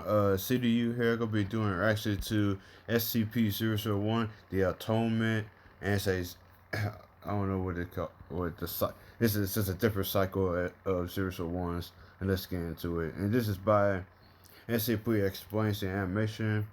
CDU here gonna be doing reaction to SCP-001, the Atonement, and it says I don't know what it called. This is just a different cycle of 001s, and let's get into it. And this is by SCP Explains the Animation,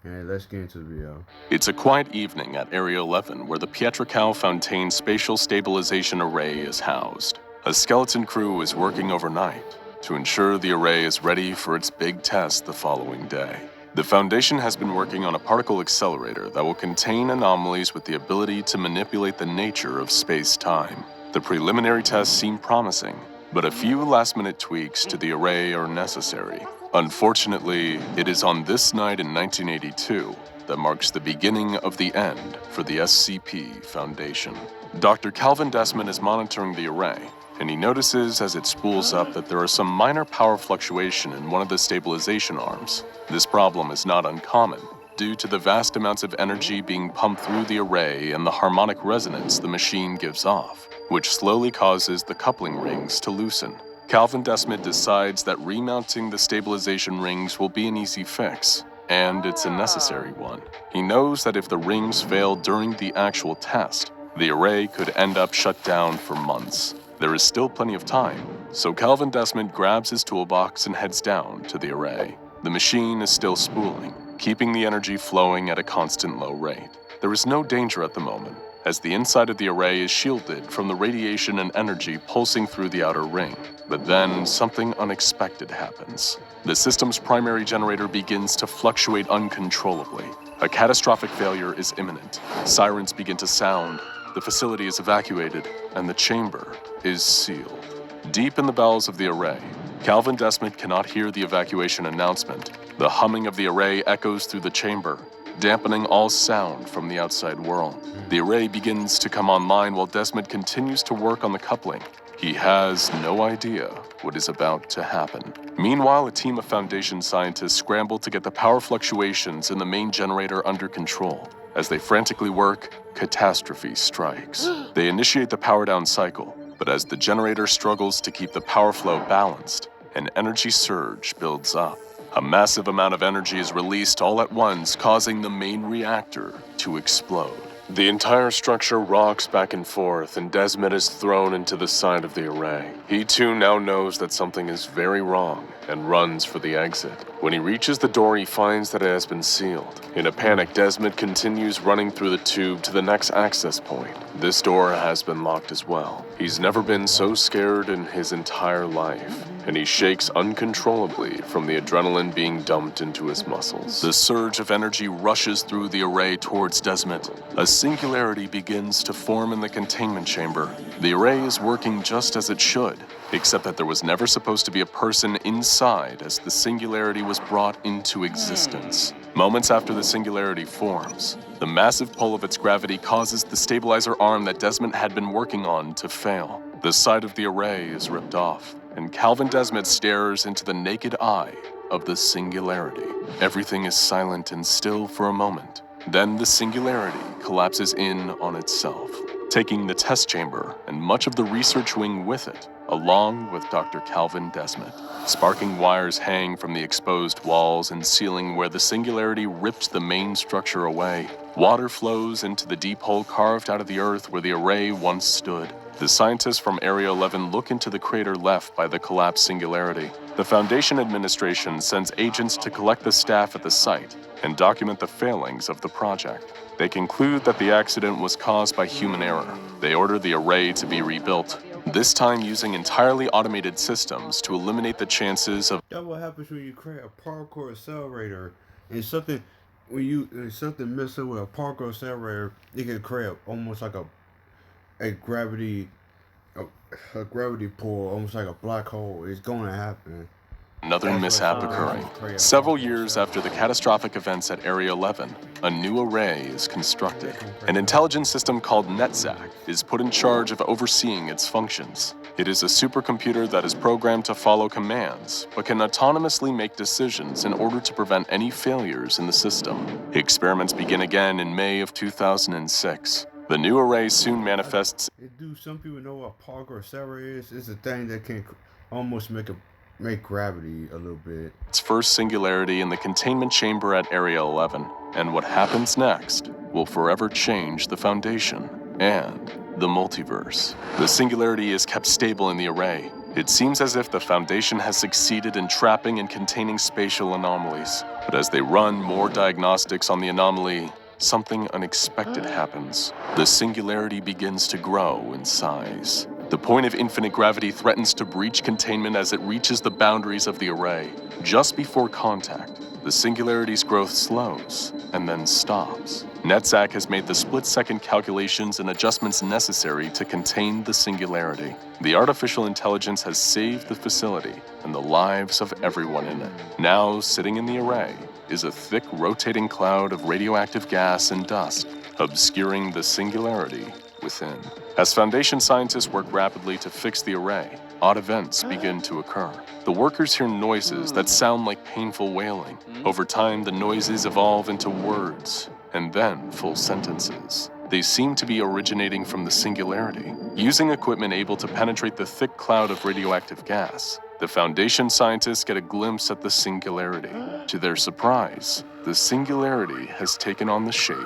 and let's get into the video. It's a quiet evening at Area 11 where the Pietrocal-Fontaine Spatial Stabilization Array is housed. A skeleton crew is working overnight to ensure the array is ready for its big test the following day. The Foundation has been working on a particle accelerator that will contain anomalies with the ability to manipulate the nature of space-time. The preliminary tests seem promising, but a few last-minute tweaks to the array are necessary. Unfortunately, it is on this night in 1982 that marks the beginning of the end for the SCP Foundation. Dr. Calvin Desmond is monitoring the array, and he notices as it spools up that there are some minor power fluctuation in one of the stabilization arms. This problem is not uncommon, due to the vast amounts of energy being pumped through the array and the harmonic resonance the machine gives off, which slowly causes the coupling rings to loosen. Calvin Desmond decides that remounting the stabilization rings will be an easy fix, and it's a necessary one. He knows that if the rings fail during the actual test, the array could end up shut down for months. There is still plenty of time, so Calvin Desmond grabs his toolbox and heads down to the array. The machine is still spooling, keeping the energy flowing at a constant low rate. There is no danger at the moment, as the inside of the array is shielded from the radiation and energy pulsing through the outer ring. But then something unexpected happens. The system's primary generator begins to fluctuate uncontrollably. A catastrophic failure is imminent. Sirens begin to sound, the facility is evacuated, and the chamber is sealed. Deep in the bowels of the array, Calvin Desmond cannot hear the evacuation announcement. The humming of the array echoes through the chamber, dampening all sound from the outside world. The array begins to come online while Desmond continues to work on the coupling. He has no idea what is about to happen. Meanwhile, a team of Foundation scientists scramble to get the power fluctuations in the main generator under control. As they frantically work, catastrophe strikes. They initiate the power down cycle, but as the generator struggles to keep the power flow balanced, an energy surge builds up. A massive amount of energy is released all at once, causing the main reactor to explode. The entire structure rocks back and forth, and Desmond is thrown into the side of the array. He too now knows that something is very wrong and runs for the exit. When he reaches the door, he finds that it has been sealed. In a panic, Desmond continues running through the tube to the next access point. This door has been locked as well. He's never been so scared in his entire life, and he shakes uncontrollably from the adrenaline being dumped into his muscles. The surge of energy rushes through the array towards Desmond. A singularity begins to form in the containment chamber. The array is working just as it should, except that there was never supposed to be a person inside as the singularity was brought into existence. Moments after the singularity forms, the massive pull of its gravity causes the stabilizer arm that Desmond had been working on to fail. The side of the array is ripped off, and Calvin Desmond stares into the naked eye of the singularity. Everything is silent and still for a moment. Then the singularity collapses in on itself, taking the test chamber and much of the research wing with it, along with Dr. Calvin Desmond. Sparking wires hang from the exposed walls and ceiling where the singularity ripped the main structure away. Water flows into the deep hole carved out of the earth where the array once stood. The scientists from Area 11 look into the crater left by the collapsed singularity. The Foundation administration sends agents to collect the staff at the site and document the failings of the project. They conclude that the accident was caused by human error. They order the array to be rebuilt, this time using entirely automated systems to eliminate the chances of... That's what happens when you create a particle accelerator. And something messing with a particle accelerator, it can create almost like a gravity pull, almost like a black hole. It's going to happen. Another mishap occurring. Several years after the catastrophic events at Area 11, a new array is constructed. An intelligence system called NetZac is put in charge of overseeing its functions. It is a supercomputer that is programmed to follow commands, but can autonomously make decisions in order to prevent any failures in the system. Experiments begin again in May of 2006. The new array soon manifests... Do some people know what particle accelerator is? It's a thing that can almost make a make gravity a little bit. its first singularity in the containment chamber at Area 11, and what happens next will forever change the Foundation and the multiverse. The singularity is kept stable in the array. It seems as if the Foundation has succeeded in trapping and containing spatial anomalies. But as they run more diagnostics on the anomaly, something unexpected happens. The singularity begins to grow in size. The point of infinite gravity threatens to breach containment as it reaches the boundaries of the array. Just before contact, the singularity's growth slows and then stops. NetZac has made the split-second calculations and adjustments necessary to contain the singularity. The artificial intelligence has saved the facility and the lives of everyone in it. Now, sitting in the array is a thick, rotating cloud of radioactive gas and dust, obscuring the singularity within. As Foundation scientists work rapidly to fix the array, odd events begin to occur. The workers hear noises that sound like painful wailing. Over time, the noises evolve into words, and then full sentences. They seem to be originating from the singularity. Using equipment able to penetrate the thick cloud of radioactive gas, the Foundation scientists get a glimpse at the singularity. To their surprise, the singularity has taken on the shape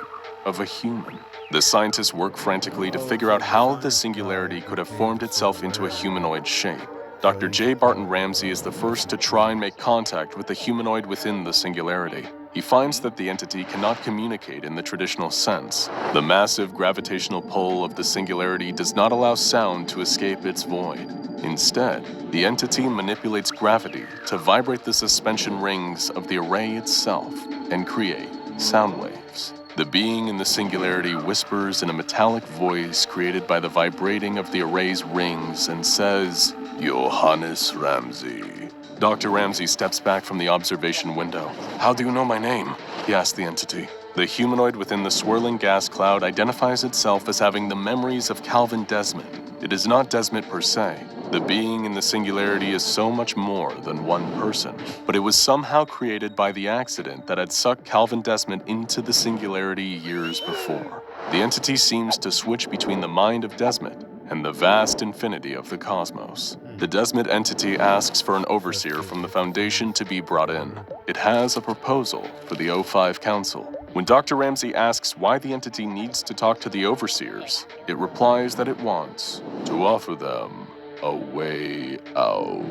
of a human. The scientists work frantically to figure out how the singularity could have formed itself into a humanoid shape. Dr. J. Barton Ramsey is the first to try and make contact with the humanoid within the singularity. He finds that the entity cannot communicate in the traditional sense. The massive gravitational pull of the singularity does not allow sound to escape its void. Instead, the entity manipulates gravity to vibrate the suspension rings of the array itself and create sound waves. The being in the singularity whispers in a metallic voice created by the vibrating of the array's rings and says, "Johannes Ramsey." Dr. Ramsey steps back from the observation window. "How do you know my name?" he asks the entity. The humanoid within the swirling gas cloud identifies itself as having the memories of Calvin Desmond. It is not Desmond per se. The being in the singularity is so much more than one person, but it was somehow created by the accident that had sucked Calvin Desmond into the singularity years before. The entity seems to switch between the mind of Desmond and the vast infinity of the cosmos. The Desmond entity asks for an overseer from the Foundation to be brought in. It has a proposal for the O5 Council. When Dr. Ramsey asks why the entity needs to talk to the overseers, it replies that it wants to offer them a way out.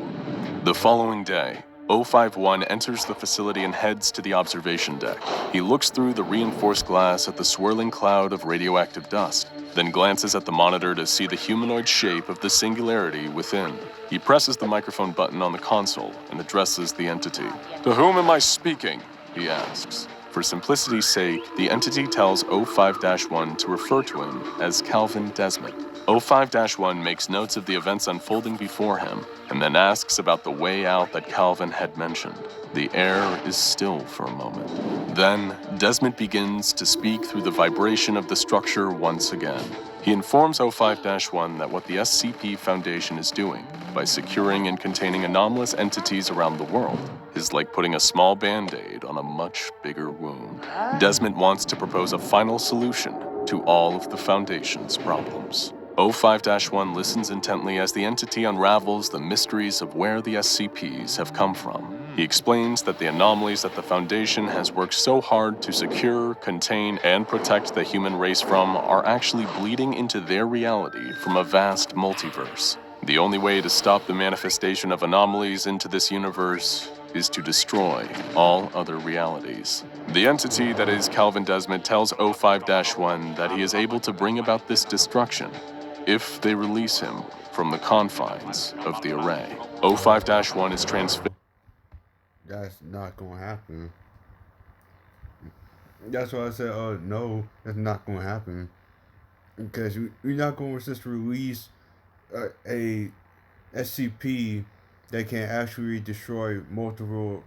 The following day, 051 enters the facility and heads to the observation deck. He looks through the reinforced glass at the swirling cloud of radioactive dust, then glances at the monitor to see the humanoid shape of the singularity within. He presses the microphone button on the console and addresses the entity. "To whom am I speaking?" he asks. For simplicity's sake, the entity tells 05-1 to refer to him as Calvin Desmond. 05-1 makes notes of the events unfolding before him, and then asks about the way out that Calvin had mentioned. The air is still for a moment. Then, Desmond begins to speak through the vibration of the structure once again. He informs 05-1 that what the SCP Foundation is doing, by securing and containing anomalous entities around the world, is like putting a small band-aid on a much bigger wound. Desmond wants to propose a final solution to all of the Foundation's problems. 05-1 listens intently as the entity unravels the mysteries of where the SCPs have come from. He explains that the anomalies that the Foundation has worked so hard to secure, contain, and protect the human race from are actually bleeding into their reality from a vast multiverse. The only way to stop the manifestation of anomalies into this universe is to destroy all other realities. The entity that is Calvin Desmond tells 05-1 that he is able to bring about this destruction if they release him from the confines of the array. 05-1 is transfixed. That's not gonna happen. That's why I said, no, that's not gonna happen. Because we're not gonna just release a SCP that can actually destroy multiple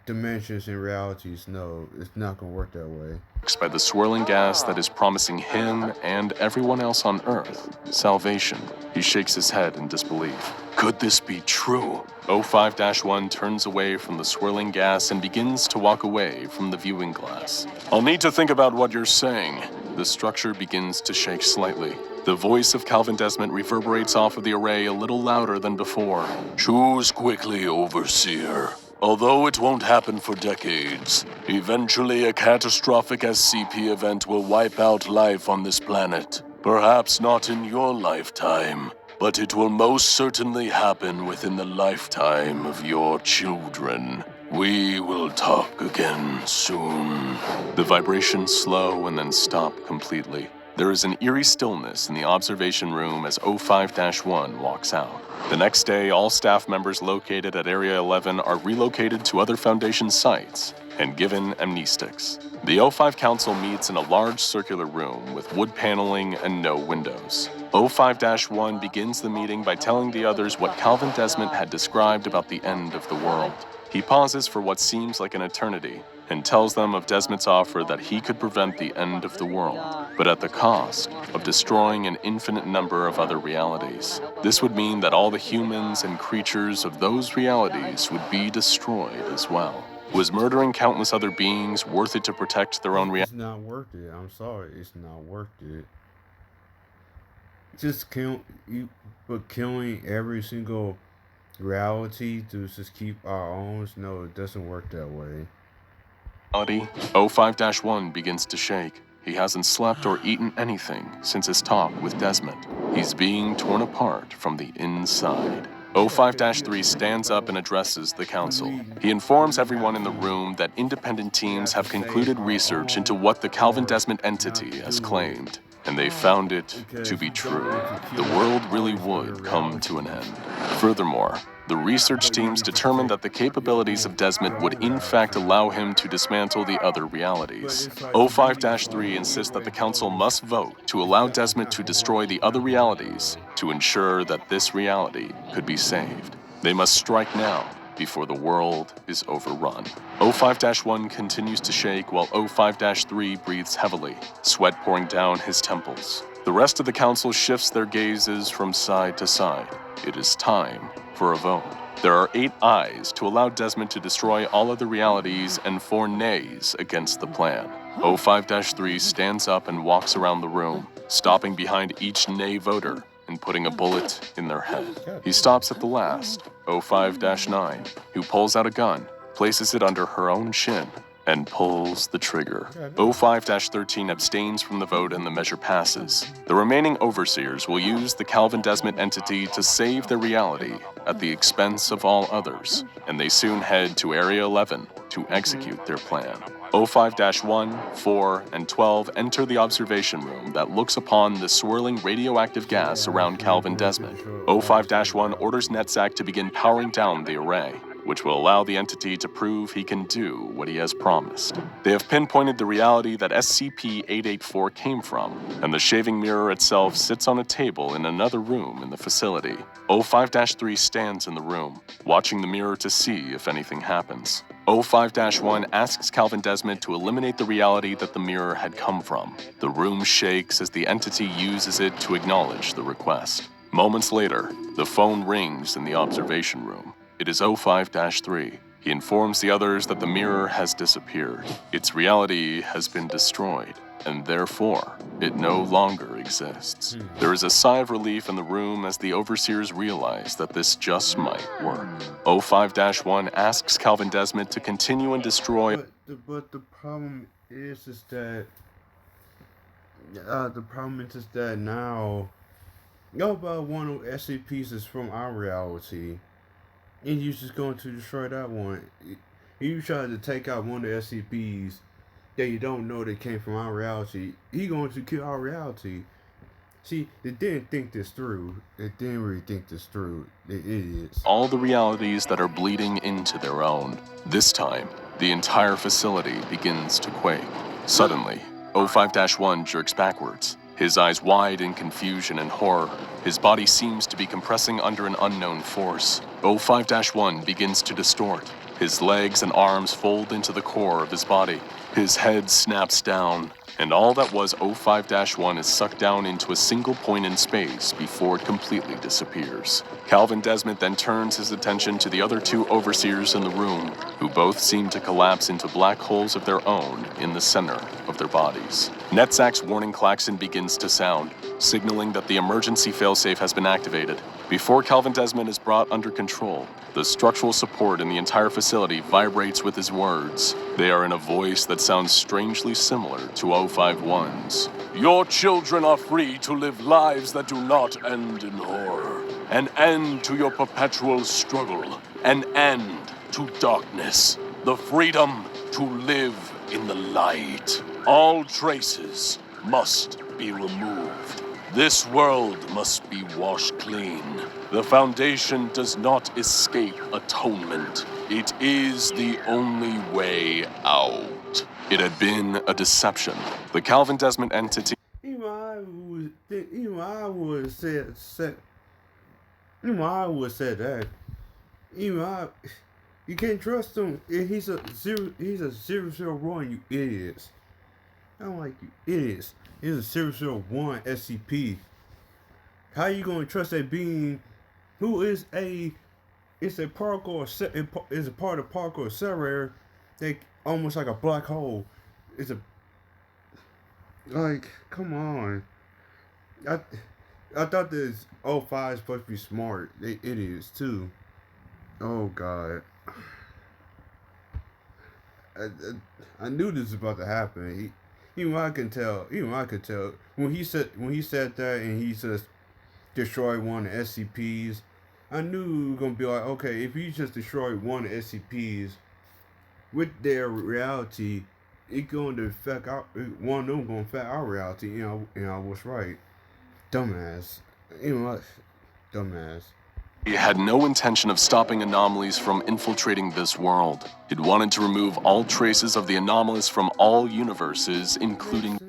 dimensions and realities. No, it's not gonna work that way. By the swirling gas that is promising him and everyone else on Earth salvation. He shakes his head in disbelief. Could this be true? 05-1 turns away from the swirling gas and begins to walk away from the viewing glass. I'll need to think about what you're saying. The structure begins to shake slightly. The voice of Calvin Desmond reverberates off of the array a little louder than before. Choose quickly, Overseer. Although it won't happen for decades, eventually a catastrophic SCP event will wipe out life on this planet. Perhaps not in your lifetime, but it will most certainly happen within the lifetime of your children. We will talk again soon. The vibrations slow and then stop completely. There is an eerie stillness in the observation room as O5-1 walks out. The next day, all staff members located at Area 11 are relocated to other Foundation sites and given amnestics. The O5 Council meets in a large circular room with wood paneling and no windows. O5-1 begins the meeting by telling the others what Calvin Desmond had described about the end of the world. He pauses for what seems like an eternity and tells them of Desmond's offer that he could prevent the end of the world, but at the cost of destroying an infinite number of other realities. This would mean that all the humans and creatures of those realities would be destroyed as well. Was murdering countless other beings worth it to protect their own reality? It's not worth it. I'm sorry, it's not worth it. Just killing every single reality to just keep our own. No, it doesn't work that way. O5-1 begins to shake. He hasn't slept or eaten anything since his talk with Desmond. He's being torn apart from the inside. O5-3 stands up and addresses the council. He informs everyone in the room that independent teams have concluded research into what the Calvin Desmond entity has claimed, and they found it to be true. The world really would come to an end. Furthermore, the research teams determined that the capabilities of Desmond would in fact allow him to dismantle the other realities. O5-3 insists that the Council must vote to allow Desmond to destroy the other realities to ensure that this reality could be saved. They must strike now before the world is overrun. O5-1 continues to shake while O5-3 breathes heavily, sweat pouring down his temples. The rest of the Council shifts their gazes from side to side. It is time for a vote. There are 8 ayes to allow Desmond to destroy all other realities and 4 nays against the plan. O5-3 stands up and walks around the room, stopping behind each nay voter and putting a bullet in their head. He stops at the last, O5-9, who pulls out a gun, places it under her own chin, and pulls the trigger. O5-13 abstains from the vote and the measure passes. The remaining overseers will use the Calvin Desmond entity to save their reality at the expense of all others, and they soon head to Area 11 to execute their plan. O5-1, 4, and 12 enter the observation room that looks upon the swirling radioactive gas around Calvin Desmond. O5-1 orders NetZac to begin powering down the array, which will allow the entity to prove he can do what he has promised. They have pinpointed the reality that SCP-884 came from, and the shaving mirror itself sits on a table in another room in the facility. O5-3 stands in the room, watching the mirror to see if anything happens. O5-1 asks Calvin Desmond to eliminate the reality that the mirror had come from. The room shakes as the entity uses it to acknowledge the request. Moments later, the phone rings in the observation room. It is O5-3. He informs the others that the mirror has disappeared. Its reality has been destroyed, and therefore, it no longer exists. There is a sigh of relief in the room as the overseers realize that this just might work. O5-1 asks Calvin Desmond to continue and destroy. But the problem is that now, about one of SCPs is from our reality. And you're just going to destroy that one. You try to take out one of the SCPs that you don't know that came from our reality. He going to kill our reality. See, they didn't think this through. They didn't really think this through. They're idiots. All the realities that are bleeding into their own. This time, the entire facility begins to quake. Suddenly, O5-1 jerks backwards, his eyes wide in confusion and horror. His body seems to be compressing under an unknown force. O5-1 begins to distort. His legs and arms fold into the core of his body. His head snaps down, and all that was O5-1 is sucked down into a single point in space before it completely disappears. Calvin Desmond then turns his attention to the other 2 overseers in the room, who both seem to collapse into black holes of their own in the center of their bodies. NetSAC's warning klaxon begins to sound, signaling that the emergency failsafe has been activated. Before Calvin Desmond is brought under control, the structural support in the entire facility vibrates with his words. They are in a voice that sounds strangely similar to 051's. Your children are free to live lives that do not end in horror. An end to your perpetual struggle. An end to darkness. The freedom to live in the light. All traces must be removed. This world must be washed clean. The Foundation does not escape atonement. It is the only way out. It had been a deception. The Calvin Desmond entity. I would have said that. You can't trust him. He's a 001, you idiots. I don't like you idiots. He's a 001 SCP. How you gonna trust a being who is a part of parkour accelerator? They almost like a black hole. It's a come on. I thought this 05 is supposed to be smart. It is too. Oh God. I knew this was about to happen. Even I could tell when he said that and he says destroy one of the SCPs. I knew we were gonna be like, okay, if you just destroy one of the SCPs with their reality, it's going to affect one of them going to affect our reality. And I was right. Dumbass. Dumbass. It had no intention of stopping anomalies from infiltrating this world. It wanted to remove all traces of the anomalous from all universes, including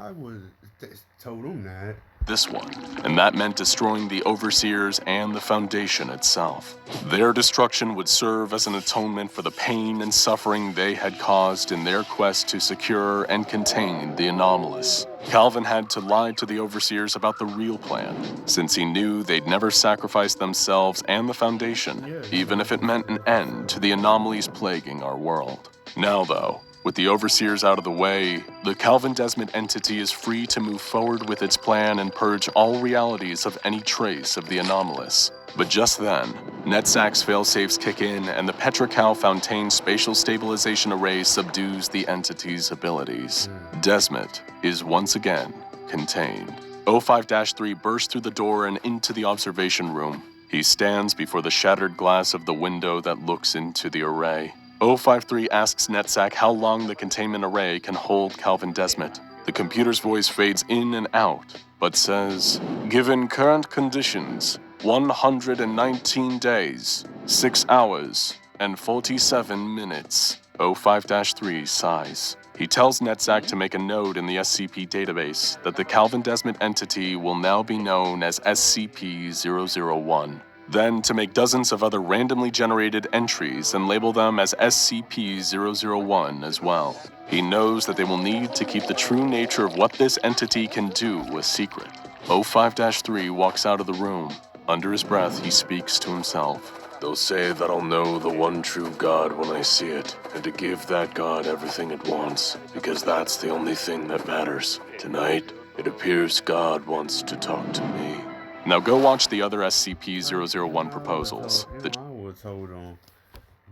I would have told him that. This one, and that meant destroying the Overseers and the Foundation itself. Their destruction would serve as an atonement for the pain and suffering they had caused in their quest to secure and contain the anomalous. Calvin had to lie to the Overseers about the real plan, since he knew they'd never sacrifice themselves and the Foundation, even if it meant an end to the anomalies plaguing our world. Now, though, with the Overseers out of the way, the Calvin Desmond entity is free to move forward with its plan and purge all realities of any trace of the anomalous. But just then, NetSAC's failsafes kick in and the Petrichal Fontaine Spatial Stabilization Array subdues the entity's abilities. Desmond is once again contained. 05-3 bursts through the door and into the observation room. He stands before the shattered glass of the window that looks into the array. 053 asks NetSAC how long the containment array can hold Calvin Desmond. The computer's voice fades in and out, but says, given current conditions, 119 days, 6 hours, and 47 minutes. 05-3 sighs. He tells NetSAC to make a note in the SCP database that the Calvin Desmond entity will now be known as SCP-001. Then to make dozens of other randomly generated entries and label them as SCP-001 as well. He knows that they will need to keep the true nature of what this entity can do a secret. 05-3 walks out of the room. Under his breath, he speaks to himself. They'll say that I'll know the one true God when I see it, and to give that God everything it wants, because that's the only thing that matters. Tonight, it appears God wants to talk to me. Now go watch the other SCP-001 proposals. I was told him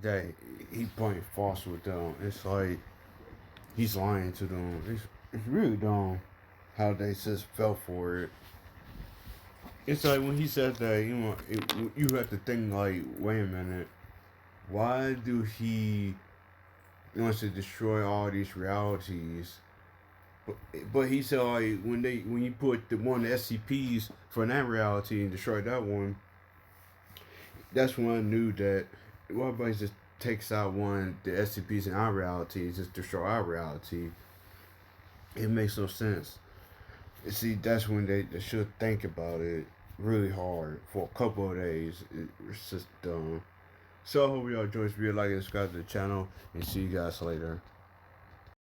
that he playing false with them. It's like he's lying to them. It's really dumb how they just fell for it. It's like when he said that, you have to think like, wait a minute, why do he wants to destroy all these realities? But he said like when you put the one of the SCPs for that reality and destroy that one, that's when I knew that everybody just takes out one the SCPs in our reality and just destroy our reality. It makes no sense. See, that's when they should think about it really hard for a couple of days. It's just dumb. So I hope y'all enjoyed this video, like and subscribe to the channel, and see you guys later.